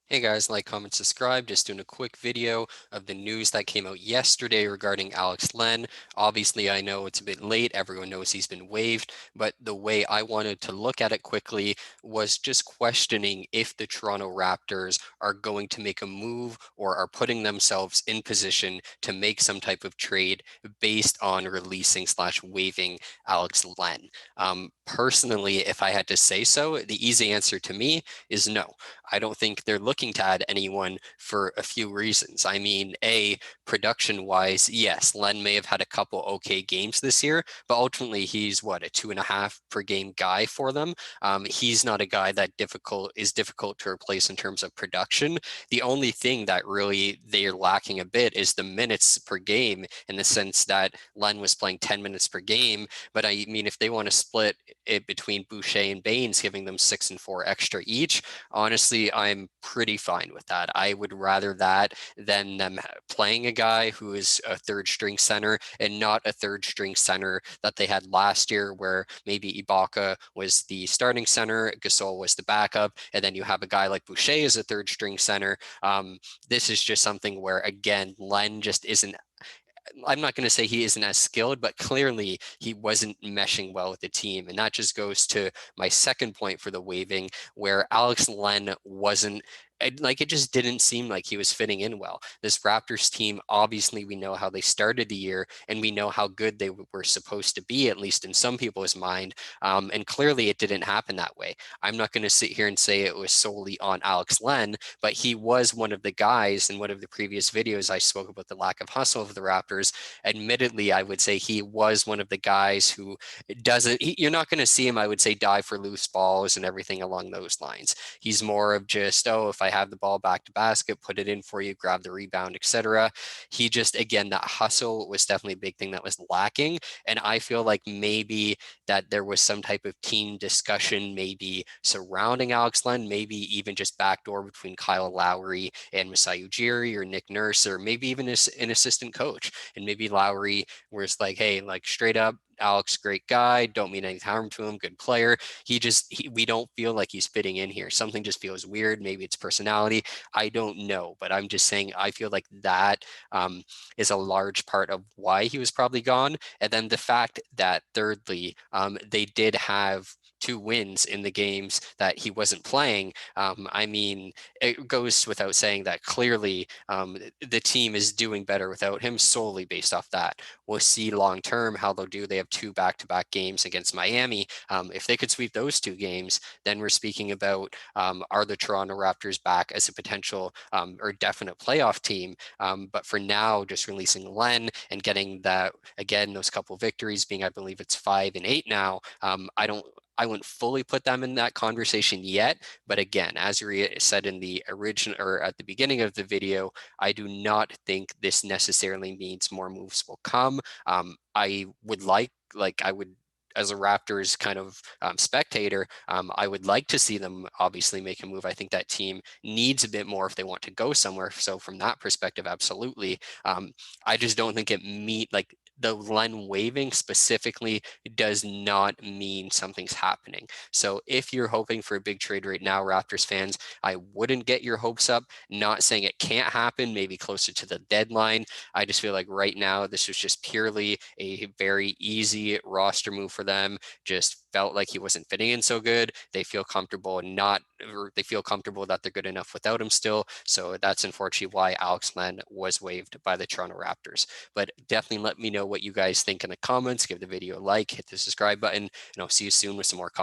Hey guys, like, comment, subscribe. Just doing a quick video of the news that came out yesterday regarding Alex Len. Obviously, I know it's a bit late. Everyone knows he's been waived, but the way I wanted to look at it quickly was just questioning if the Toronto Raptors are going to make a move or are putting themselves in position to make some type of trade based on releasing slash waiving Alex Len. Personally, if I had to say so, the easy answer to me is no. I don't think they're looking to add anyone for a few reasons. I mean, production wise, yes, Len may have had a couple okay games this year, but ultimately he's what, a 2.5 per game guy for them. He's not a guy that is difficult to replace in terms of production. The only thing that really they're lacking a bit is the minutes per game, in the sense that Len was playing 10 minutes per game. But I mean, if they want to split it between Boucher and Baynes, giving them 6 and 4 extra each, honestly, I'm pretty fine with that. I would rather that than them playing a guy who is a third string center and not a third string center that they had last year, where maybe Ibaka was the starting center, Gasol was the backup, and then you have a guy like Boucher as a third string center. This is just something where, again, Len just isn't. I'm not going to say he isn't as skilled, but clearly he wasn't meshing well with the team. And that just goes to my second point for the waiving, where Alex Len wasn't. Like, it just didn't seem like he was fitting in well. This Raptors team, obviously, we know how they started the year, and we know how good they were supposed to be, at least in some people's mind. And clearly, it didn't happen that way. I'm not going to sit here and say it was solely on Alex Len, but he was one of the guys. In one of the previous videos, I spoke about the lack of hustle of the Raptors. Admittedly, I would say he was one of the guys who doesn't. You're not going to see him, I would say, die for loose balls and everything along those lines. He's more of just, oh, if I have the ball back to basket, put it in for you, grab the rebound, etc. He just, again, that hustle was definitely a big thing that was lacking. And I feel like maybe that there was some type of team discussion maybe surrounding Alex Len, maybe even just backdoor between Kyle Lowry and Masai Ujiri or Nick Nurse, or maybe even an assistant coach. And maybe Lowry was like, hey, like, straight up, Alex, great guy, don't mean any harm to him, good player. We don't feel like he's fitting in here. Something just feels weird. Maybe it's personality. I don't know, but I'm just saying I feel like that is a large part of why he was probably gone. And then the fact that, thirdly, they did have 2 wins in the games that he wasn't playing. I mean, it goes without saying that clearly the team is doing better without him, solely based off that. We'll see long term how they'll do. They have 2 back-to-back games against Miami. If they could sweep those 2 games, then we're speaking about, are the Toronto Raptors back as a potential or definite playoff team? But for now, just releasing Len and getting that, again, those couple victories, being, I believe it's 5 and 8 now. I wouldn't fully put them in that conversation yet. But again, as you said in the original or at the beginning of the video, I do not think this necessarily means more moves will come. I would I would, as a Raptors kind of spectator, I would like to see them obviously make a move. I think that team needs a bit more if they want to go somewhere. So from that perspective, absolutely. I just don't think it like the Len waiving specifically does not mean something's happening. So if you're hoping for a big trade right now, Raptors fans, I wouldn't get your hopes up. Not saying it can't happen, maybe closer to the deadline. I just feel like right now, this was just purely a very easy roster move for them. Just felt like he wasn't fitting in so good. They feel comfortable they feel comfortable that they're good enough without him still. So that's unfortunately why Alex Len was waived by the Toronto Raptors. But definitely let me know what you guys think in the comments. Give the video a like, hit the subscribe button, and I'll see you soon with some more comments.